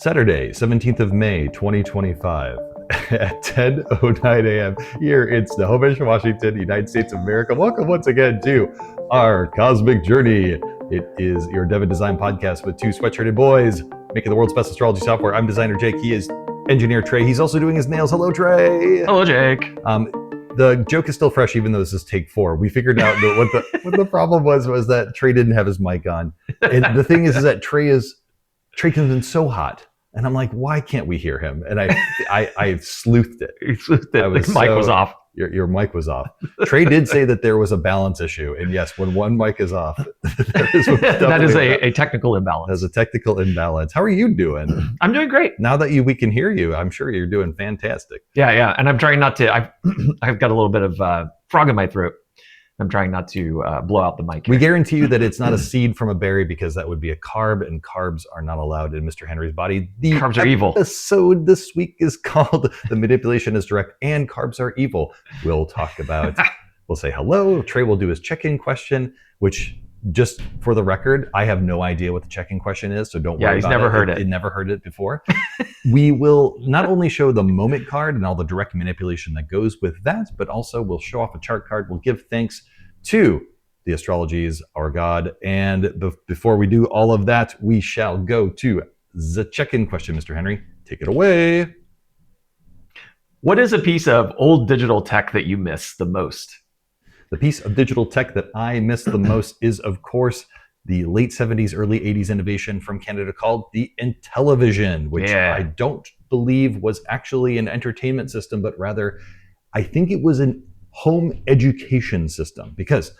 Saturday, 17th of May, 2025 at 10:09 a.m. here in Snohomish, Washington, United States of America. Welcome once again to our cosmic journey. It is your Dev and Design podcast with two sweatshirted boys making the world's best astrology software. I'm designer Jake. He is engineer Trey. He's also doing his nails. Hello, Trey. Hello, Jake. The joke is still fresh, even though this is take 4. We figured out that what the problem was that Trey didn't have his mic on. And the thing is that Trey comes in so hot. And I'm like, why can't we hear him? And I sleuthed it. You sleuthed it. The mic was off. Your mic was off. Trey did say that there was a balance issue. And yes, when one mic is off, that is a technical imbalance. There's a technical imbalance. How are you doing? I'm doing great. Now that we can hear you, I'm sure you're doing fantastic. Yeah. And I'm trying not to, I've got a little bit of frog in my throat. I'm trying not to blow out the mic here. We guarantee you that it's not a seed from a berry because that would be a carb, and carbs are not allowed in Mr. Henry's body. The carbs are evil. Episode this week is called The Manipulation is Direct and Carbs Are Evil. We'll talk about, we'll say hello. Trey will do his check-in question, which just for the record, I have no idea what the check-in question is, so don't worry about it. Yeah, he's never heard it. He never heard it before. We will not only show the moment card and all the direct manipulation that goes with that, but also we'll show off a chart card. We'll give thanks to the astrologies, our God. And before we do all of that, we shall go to the check-in question. Mr. Henry, take it away. What is a piece of old digital tech that you miss the most? The piece of digital tech that I miss the most is, of course, the late 70s, early 80s innovation from Canada called the Intellivision, which I don't believe was actually an entertainment system, but rather I think it was an home education system, because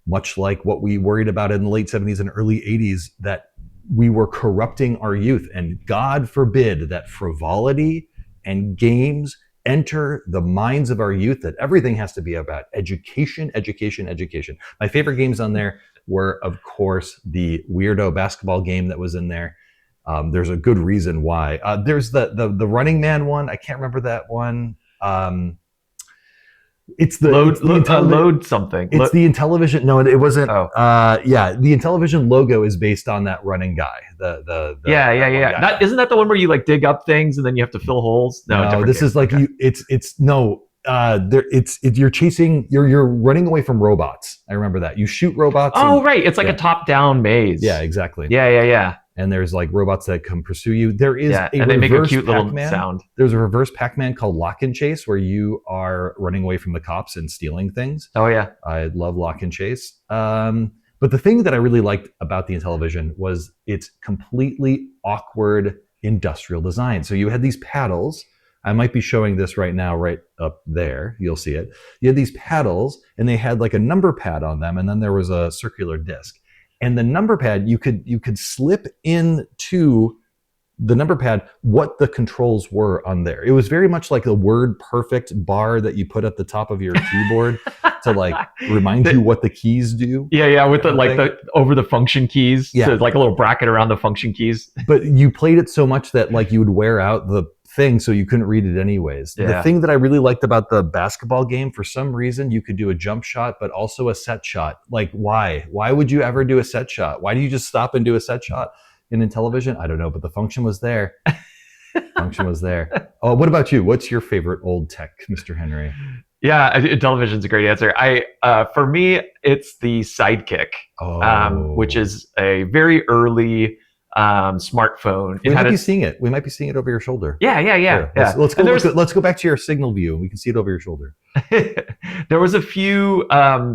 much like what we worried about in the late 70s and early 80s, that we were corrupting our youth, and God forbid that frivolity and games enter the minds of our youth, that everything has to be about education. My favorite games on there were, of course, the weirdo basketball game that was in there. There's a good reason why. There's the Running Man one. I can't remember that one. It's the load something. It's the Intellivision. No, it wasn't. Oh. The Intellivision logo is based on that running guy. Yeah. Isn't that the one where you like dig up things and then you have to fill holes? No, this is like you're chasing. You're running away from robots. I remember that. You shoot robots. Right. It's like a top-down maze. Yeah, exactly. Yeah. And there's like robots that come pursue you. There is and they make a cute little sound. There's a reverse Pac-Man called Lock and Chase, where you are running away from the cops and stealing things. Oh yeah, I love Lock and Chase. But the thing that I really liked about the Intellivision was its completely awkward industrial design. So you had these paddles. I might be showing this right now, right up there. You'll see it. You had these paddles, and they had like a number pad on them, and then there was a circular disc. And the number pad, you could slip into the number pad what the controls were on there. It was very much like a WordPerfect bar that you put at the top of your keyboard to like remind you what the keys do. Yeah, with the over the function keys. Yeah. So like a little bracket around the function keys. But you played it so much that like you would wear out the thing, so you couldn't read it anyways. Yeah. The thing that I really liked about the basketball game, for some reason, you could do a jump shot, but also a set shot. Like, why? Why would you ever do a set shot? Why do you just stop and do a set shot in Intellivision? I don't know, but the function was there. Oh, what about you? What's your favorite old tech, Mr. Henry? Yeah, Intellivision's a great answer. For me, it's the Sidekick, which is a very early smartphone. We might be seeing it. We might be seeing it over your shoulder. Yeah. Let's go back to your signal view, and we can see it over your shoulder. There was a few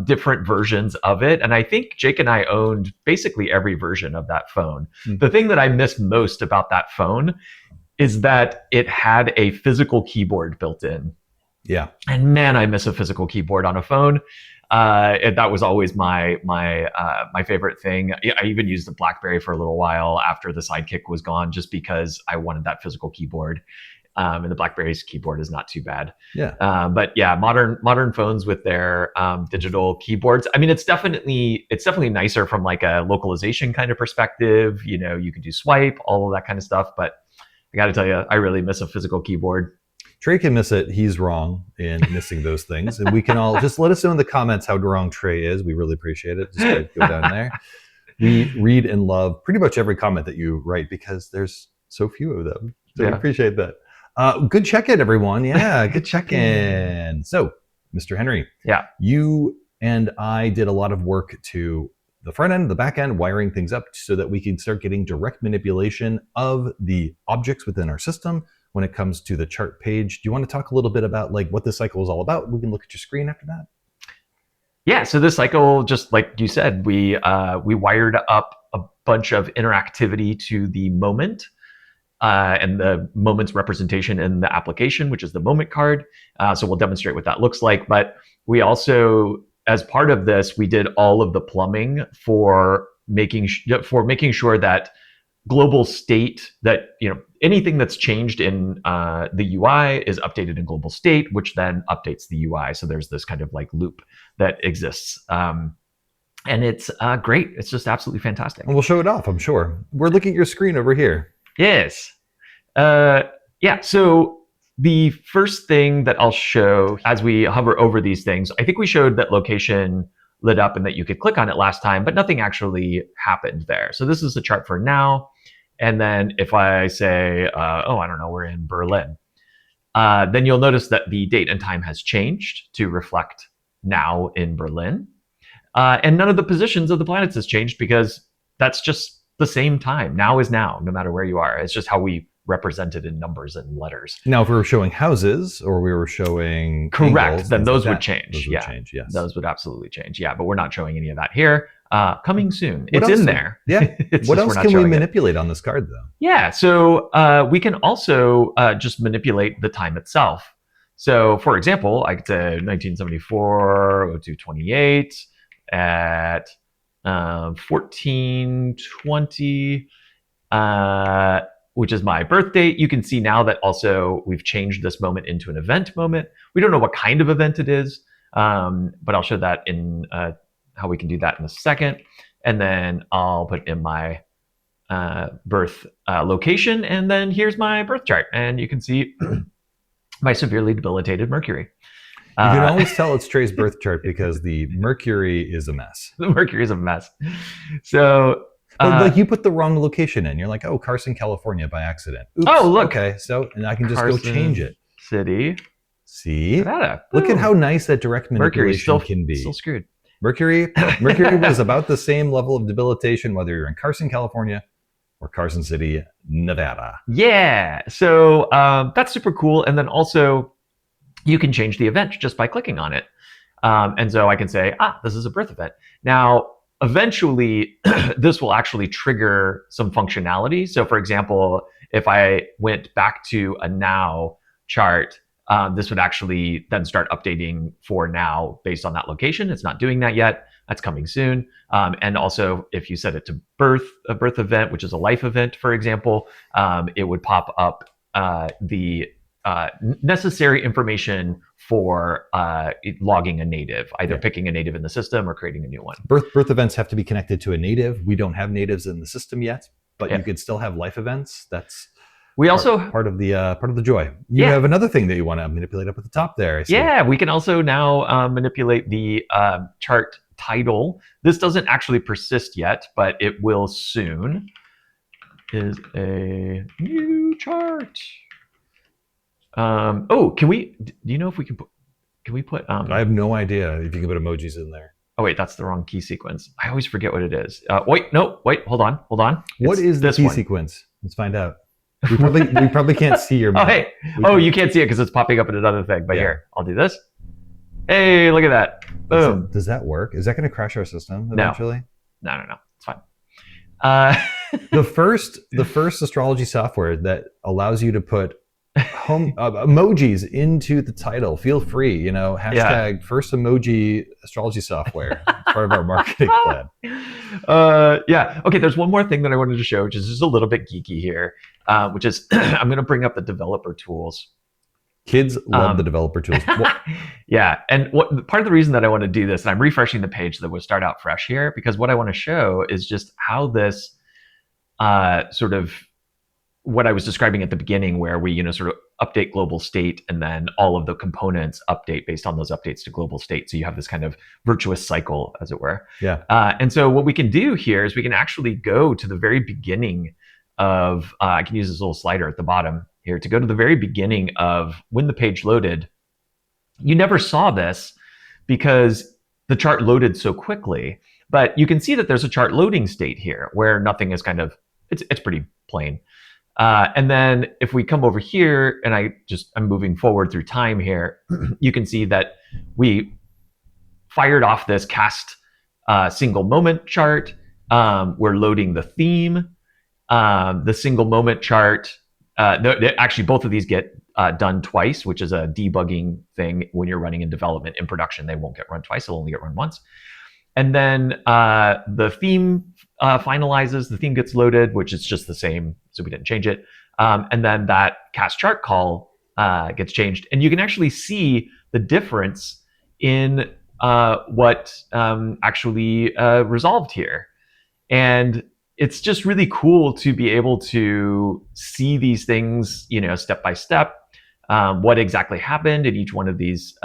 different versions of it, and I think Jake and I owned basically every version of that phone. Mm-hmm. The thing that I miss most about that phone is that it had a physical keyboard built in. Yeah. And man, I miss a physical keyboard on a phone. That was always my favorite thing. I even used the BlackBerry for a little while after the Sidekick was gone, just because I wanted that physical keyboard. And the BlackBerry's keyboard is not too bad. Yeah. But yeah, modern phones with their digital keyboards. I mean, it's definitely nicer from like a localization kind of perspective. You know, you can do swipe, all of that kind of stuff. But I got to tell you, I really miss a physical keyboard. Trey can miss it. He's wrong in missing those things. And we can all just let us know in the comments how wrong Trey is. We really appreciate it. Just go down there. We read and love pretty much every comment that you write, because there's so few of them. So Yeah. we appreciate that. Good check-in, everyone. Yeah, good check-in. So, Mr. Henry, Yeah. you and I did a lot of work to the front end, the back end, wiring things up so that we can start getting direct manipulation of the objects within our system when it comes to the chart page. Do you want to talk a little bit about like what this cycle is all about? We can look at your screen after that. Yeah, so this cycle, just like you said, we wired up a bunch of interactivity to the moment and the moment's representation in the application, which is the moment card. So we'll demonstrate what that looks like. But we also, as part of this, we did all of the plumbing for making sure that global state, that anything that's changed in the UI is updated in global state, which then updates the UI. So there's this kind of like loop that exists. And it's great. It's just absolutely fantastic. And we'll show it off, I'm sure. We're looking at your screen over here. Yes. Yeah. So the first thing that I'll show as we hover over these things, I think we showed that location lit up and that you could click on it last time, but nothing actually happened there. So this is the chart for now. And then if I say, I don't know, we're in Berlin, then you'll notice that the date and time has changed to reflect now in Berlin. And none of the positions of the planets has changed because that's just the same time. Now is now, no matter where you are. It's just how we represent it in numbers and letters. Now, if we were showing houses or we were showing correct, angles, then those like would change. Those would change, yes. Those would absolutely change. Yeah, but we're not showing any of that here. Coming soon. What it's else in there. Yeah. What else can we manipulate on this card, though? Yeah, so we can also just manipulate the time itself. So, for example, I could say 1974, 0228 at 1420, which is my birth date. You can see now that also we've changed this moment into an event moment. We don't know what kind of event it is, but I'll show that in how we can do that in a second. And then I'll put in my birth location, and then here's my birth chart. And you can see my severely debilitated Mercury. You can always tell it's Trey's birth chart because the Mercury is a mess. The Mercury is a mess. So... like you put the wrong location in. You're like, oh, Carson, California by accident. Oops. Oh, look. Okay, so and I can just Carson go change it. City. See? Look at how nice that direct manipulation can be. Still screwed. Mercury was about the same level of debilitation whether you're in Carson, California or Carson City, Nevada. Yeah. So that's super cool. And then also you can change the event just by clicking on it. And so I can say, this is a birth event. Now, eventually, this will actually trigger some functionality. So for example, if I went back to a now chart, this would actually then start updating for now based on that location. It's not doing that yet. That's coming soon. And also, if you set it to a birth event, which is a life event, for example, it would pop up the necessary information for logging a native, either picking a native in the system or creating a new one. Birth events have to be connected to a native. We don't have natives in the system yet, but you could still have life events. That's part of the joy. You have another thing that you want to manipulate up at the top there. Yeah, we can also now manipulate the chart title. This doesn't actually persist yet, but it will soon. Is a new chart. Can we? Do you know if we can put? Can we put? I have no idea if you can put emojis in there. Oh wait, that's the wrong key sequence. I always forget what it is. Wait, hold on. What is the key sequence? Let's find out. We probably can't see your. Hey. You can't see it because it's popping up in another thing. But here, I'll do this. Hey, look at that. Boom. Does that work? Is that going to crash our system eventually? No. It's fine. The first astrology software that allows you to put emojis into the title. Feel free, hashtag first emoji astrology software. It's part of our marketing plan. Okay, there's one more thing that I wanted to show, which is just a little bit geeky here, which is I'm going to bring up the developer tools. Kids love the developer tools. Yeah, and part of the reason that I want to do this, and I'm refreshing the page that will start out fresh here, because what I want to show is just how this sort of what I was describing at the beginning, where we, sort of update global state, and then all of the components update based on those updates to global state. So you have this kind of virtuous cycle, as it were. Yeah. And so what we can do here is we can actually go to the very beginning of, I can use this little slider at the bottom here to go to the very beginning of when the page loaded. You never saw this because the chart loaded so quickly, but you can see that there's a chart loading state here where nothing is kind of, it's pretty plain. And then if we come over here and I'm moving forward through time here, you can see that we fired off this cast single moment chart. We're loading the theme, the single moment chart. Actually, both of these get done twice, which is a debugging thing. When you're running in development. In production, they won't get run twice. They'll only get run once. And then the theme finalizes. The theme gets loaded, which is just the same, so we didn't change it. And then that cast chart call gets changed. And you can actually see the difference in what actually resolved here. And it's just really cool to be able to see these things, step by step, what exactly happened at each one of these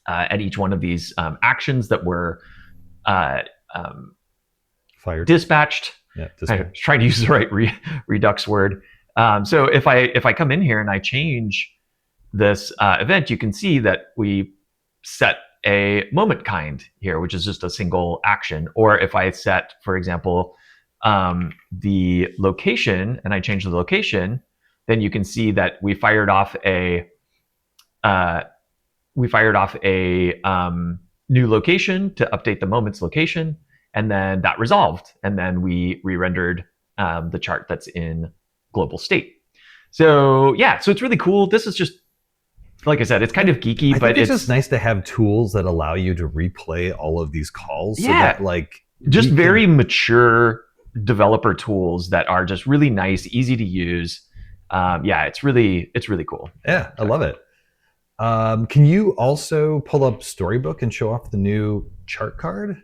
actions that were fired, dispatched. Yeah, I was trying to use the right Redux word. So if I come in here and I change this event, you can see that we set a moment kind here, which is just a single action. Or if I set, for example, the location and I change the location, then you can see that we fired off a new location to update the moment's location, and then that resolved, and then we re-rendered the chart that's in global state. So yeah, so it's really cool. This is just, like I said, it's kind of geeky, but it's just nice to have tools that allow you to replay all of these calls. Yeah, so that just very mature developer tools that are just really nice, easy to use. Yeah, it's really cool. Yeah, I love it. Can you also pull up Storybook and show off the new chart card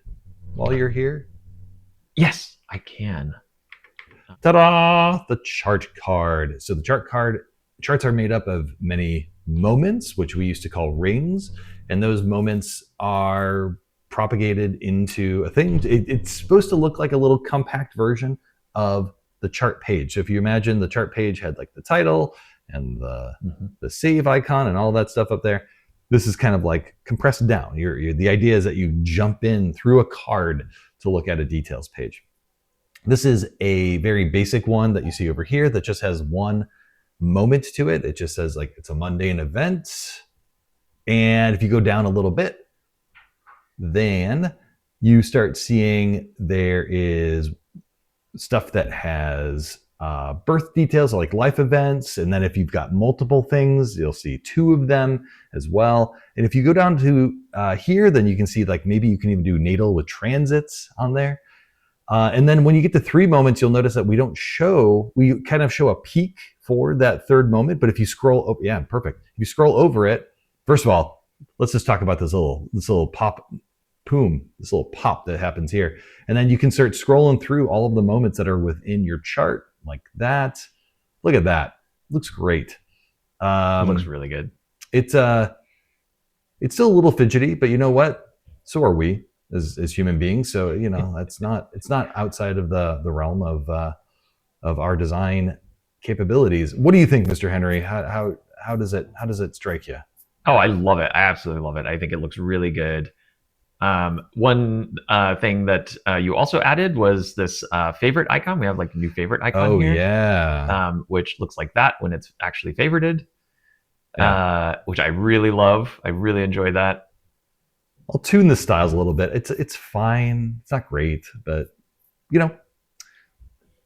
while you're here? Yes, I can. Ta-da! The chart card. So the charts are made up of many moments, which we used to call rings, and those moments are propagated into a thing. It's supposed to look like a little compact version of the chart page. So if you imagine the chart page had like the title and the save icon and all that stuff up there, this is kind of like compressed down. The idea is that you jump in through a card to look at a details page. This is a very basic one that you see over here that just has one moment to it. It just says like it's a mundane event. And if you go down a little bit, then you start seeing there is stuff that has birth details, like life events. And then if you've got multiple things, you'll see two of them as well. And if you go down to here, then you can see like maybe you can even do natal with transits on there. And then when you get to 3 moments, you'll notice that we kind of show a peak for that third moment. But if you scroll, yeah, perfect. If you scroll over it, first of all, let's just talk about this little pop, this little pop that happens here. And then you can start scrolling through all of the moments that are within your chart like that. Look at that. Looks great. It looks really good. It's still a little fidgety, but you know what? So are we as human beings. So, it's not outside of the realm of our design capabilities. What do you think, Mr. Henry? How does it strike you? Oh, I love it. I absolutely love it. I think it looks really good. One thing that you also added was this favorite icon. We have like a new favorite icon here. Oh, yeah. Which looks like that when it's actually favorited, Yeah. Which I really love. I really enjoy that. I'll tune the styles a little bit. It's fine. It's not great, but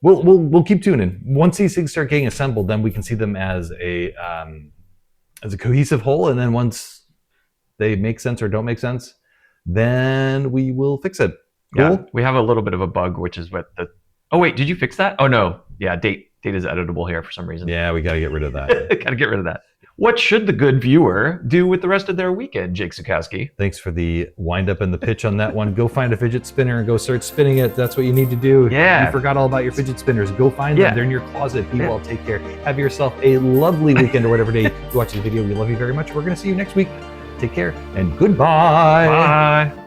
we'll keep tuning. Once these things start getting assembled, then we can see them as a cohesive whole. And then once they make sense or don't make sense, then we will fix it. Cool. Yeah, we have a little bit of a bug, which is what the. Oh wait, did you fix that? Oh no, yeah, date is editable here for some reason. Yeah, we got to get rid of that. Got to get rid of that. What should the good viewer do with the rest of their weekend, Jake Zukowski? Thanks for the wind up and the pitch on that one. Go find a fidget spinner and go start spinning it. That's what you need to do. Yeah. You forgot all about your fidget spinners. Go find them. They're in your closet. Be well. Take care. Have yourself a lovely weekend or whatever day you watch this video. We love you very much. We're going to see you next week. Take care and goodbye. Bye.